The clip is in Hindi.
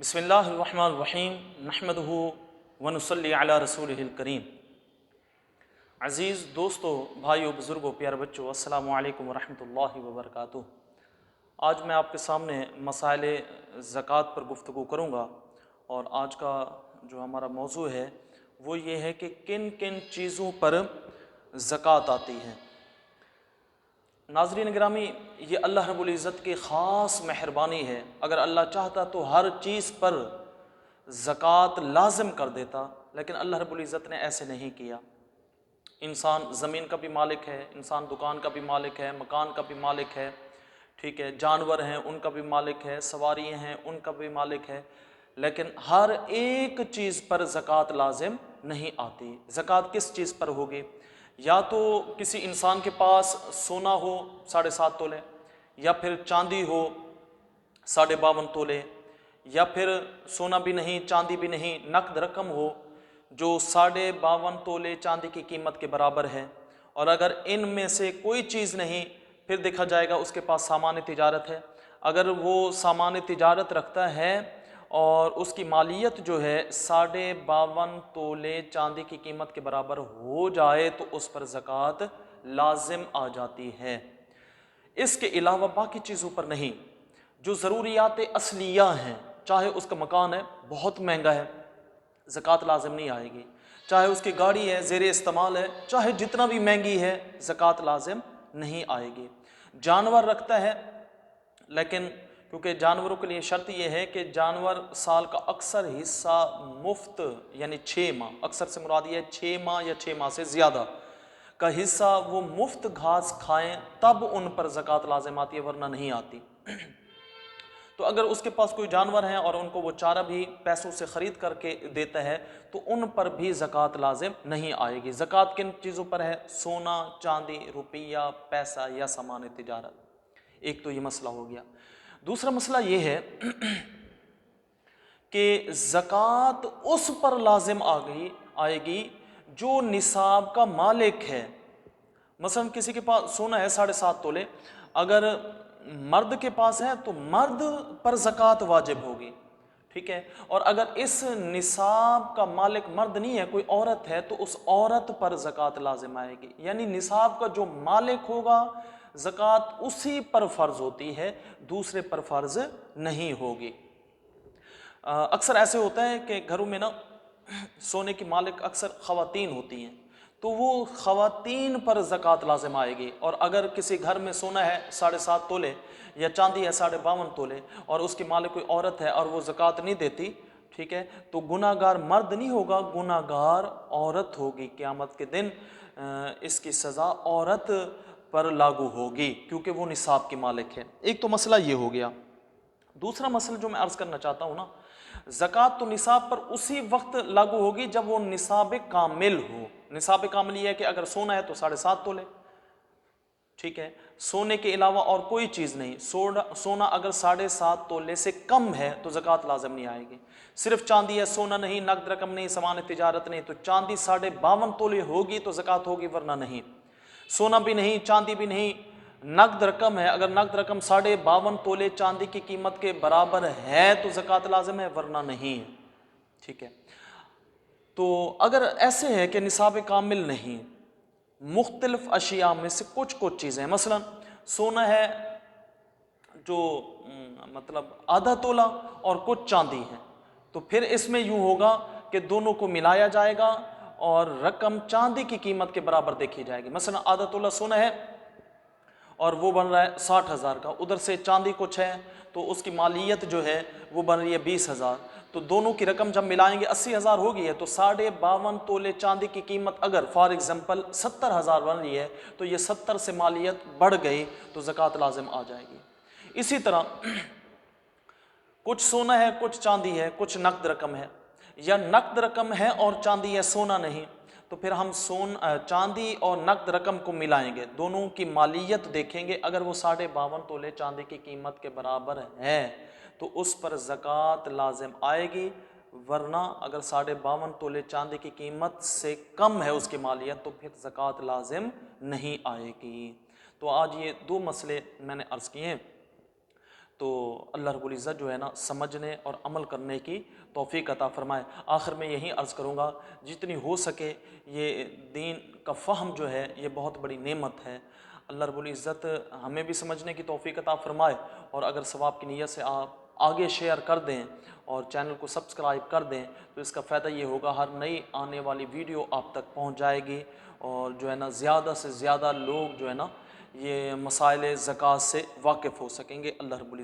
बिस्मिल्लाहिर्रहमानिर्रहीम नहमदुहु व नुसल्ली अला रसूलिहिल करीम। अज़ीज़ दोस्तों, भाइयों, बुज़ुर्गों, प्यारे बच्चों, अस्सलामु अलैकुम व रहमतुल्लाहि व बरकातुहू। आज मैं आपके सामने मसाइल ज़कात पर गुफ्तगू करूँगा और आज का जो हमारा मौजू है वो ये है कि किन किन चीज़ों पर ज़कात आती है। नाज़रीन गिरामी, ये अल्लाह रब्बुल इज़्ज़त की ख़ास मेहरबानी है। अगर अल्लाह चाहता तो हर चीज़ पर ज़कात लाज़िम कर देता, लेकिन अल्लाह रब्बुल इज़्ज़त ने ऐसे नहीं किया। इंसान ज़मीन का भी मालिक है, इंसान दुकान का भी मालिक है, मकान का भी मालिक है, ठीक है, जानवर हैं उनका भी मालिक है, सवारियाँ हैं उनका भी मालिक है, लेकिन हर एक चीज़ पर ज़कात लाज़िम नहीं आती। ज़कात किस चीज़ पर होगी? या तो किसी इंसान के पास सोना हो 7.5 तोले, या फिर चांदी हो 52.5 तोले, या फिर सोना भी नहीं चांदी भी नहीं, नकद रकम हो जो 52.5 तोले चांदी की कीमत के बराबर है। और अगर इनमें से कोई चीज़ नहीं, फिर देखा जाएगा उसके पास सामान तिजारत है। अगर वो सामान तिजारत रखता है और उसकी मालियत जो है 52.5 तोले चांदी की कीमत के बराबर हो जाए तो उस पर ज़कात लाजिम आ जाती है। इसके अलावा बाकी चीज़ों पर नहीं। जो ज़रूरियात असलिया हैं, चाहे उसका मकान है बहुत महंगा है, ज़कात लाजिम नहीं आएगी। चाहे उसकी गाड़ी है ज़ेरे इस्तेमाल है, चाहे जितना भी महंगी है, ज़कात लाजिम नहीं आएगी। जानवर रखता है, लेकिन क्योंकि जानवरों के लिए शर्त यह है कि जानवर साल का अक्सर हिस्सा मुफ्त यानी 6 माह, अक्सर से मुराद ये 6 माह या 6 माह से ज़्यादा का हिस्सा वो मुफ्त घास खाएं, तब उन पर ज़कात लाजिम आती है, वरना नहीं आती। तो अगर उसके पास कोई जानवर है और उनको वो चारा भी पैसों से ख़रीद करके देता है तो उन पर भी ज़कात लाजिम नहीं आएगी। ज़कात किन चीज़ों पर है? सोना, चांदी, रुपया, पैसा या सामान तिजारत। एक तो ये मसला हो गया। दूसरा मसला ये है कि ज़कात उस पर लाजिम आएगी जो निसाब का मालिक है। मसलन किसी के पास सोना है 7.5 तोले, अगर मर्द के पास है तो मर्द पर ज़कात वाजिब होगी, ठीक है। और अगर इस निसाब का मालिक मर्द नहीं है, कोई औरत है, तो उस औरत पर ज़कात लाजिम आएगी। यानी निसाब का जो मालिक होगा ज़कात उसी पर फ़र्ज़ होती है, दूसरे पर फ़र्ज़ नहीं होगी। अक्सर ऐसे होता है कि घरों में ना सोने की मालिक अक्सर ख़वातीन होती हैं, तो वो ख़वातीन पर ज़कात लाजिम आएगी। और अगर किसी घर में सोना है 7.5 तोले या चांदी है 52 तोले और उसकी मालिक कोई औरत है और वो ज़कात नहीं देती, ठीक है, तो गुनाहगार मर्द नहीं होगा, गुनाहगार औरत होगी। क़यामत के दिन इसकी सज़ा औरत पर लागू होगी क्योंकि वो निसाब की मालिक है। एक तो मसला ये हो गया। दूसरा मसला जो मैं अर्ज़ करना चाहता हूँ ना, ज़कात तो निसाब पर उसी वक्त लागू होगी जब वो निसाब कामिल हो। निसाब कामिल ये है कि अगर सोना है तो 7.5 तोले, ठीक है, सोने के अलावा और कोई चीज़ नहीं। सोना अगर 7.5 तोले से कम है तो ज़कात लाजिम नहीं आएगी। सिर्फ चांदी है, सोना नहीं, नकद रकम नहीं, सामान तिजारत नहीं, तो चांदी 52.5 तोले होगी तो ज़कात होगी, वरना नहीं। सोना भी नहीं, चांदी भी नहीं, नकद रकम है, अगर नकद रकम 52.5 तोले चांदी की कीमत के बराबर है तो ज़कात लाजिम है, वरना नहीं है, ठीक है। तो अगर ऐसे है कि निसाब कामिल नहीं, मुख्तलिफ अशिया में से कुछ कुछ चीज़ें हैं, मसलन सोना है जो मतलब आधा तोला और कुछ चांदी है, तो फिर इसमें यूँ होगा कि दोनों को मिलाया जाएगा और रकम चांदी की कीमत के बराबर देखी जाएगी। मसलन आधा तोला सोना है और वो बन रहा है 60,000 का, उधर से चांदी कुछ है तो उसकी मालियत जो है वो बन रही है 20,000, तो दोनों की रकम जब मिलाएंगे 80,000 होगी है। तो 52.5 तोले चांदी की कीमत अगर फॉर एग्जांपल 70,000 बन रही है तो ये 70 से मालियत बढ़ गई तो ज़कात लाजिम आ जाएगी। इसी तरह कुछ सोना है, कुछ चांदी है, कुछ नकद रकम है, या नकद रकम है और चांदी है, सोना नहीं, तो फिर हम चांदी और नकद रकम को मिलाएंगे, दोनों की मालियत देखेंगे। अगर वो 52.5 तोले चांदी की कीमत के बराबर है तो उस पर ज़कात लाजिम आएगी, वरना अगर 52.5 तोले चांदी की कीमत से कम है उसकी मालियत तो फिर ज़कात लाजिम नहीं आएगी। तो आज ये दो मसले मैंने अर्ज़ किए हैं। तो अल्लाह रब्बुल इज़्ज़त जो है ना समझने और अमल करने की तौफीक अता फ़रमाए। आखिर में यही अर्ज़ करूँगा, जितनी हो सके ये दीन का फ़हम जो है ये बहुत बड़ी नेमत है। अल्लाह रब्बुल इज़्ज़त हमें भी समझने की तौफीक अता फ़रमाए, और अगर सवाब की नीयत से आप आगे शेयर कर दें और चैनल को सब्सक्राइब कर दें तो इसका फ़ायदा ये होगा, हर नई आने वाली वीडियो आप तक पहुंच जाएगी, और जो है ना ज़्यादा से ज़्यादा लोग जो है ना ये मसाइल ज़कात से वाकिफ़ हो सकेंगे। अल्लाह रब्बुल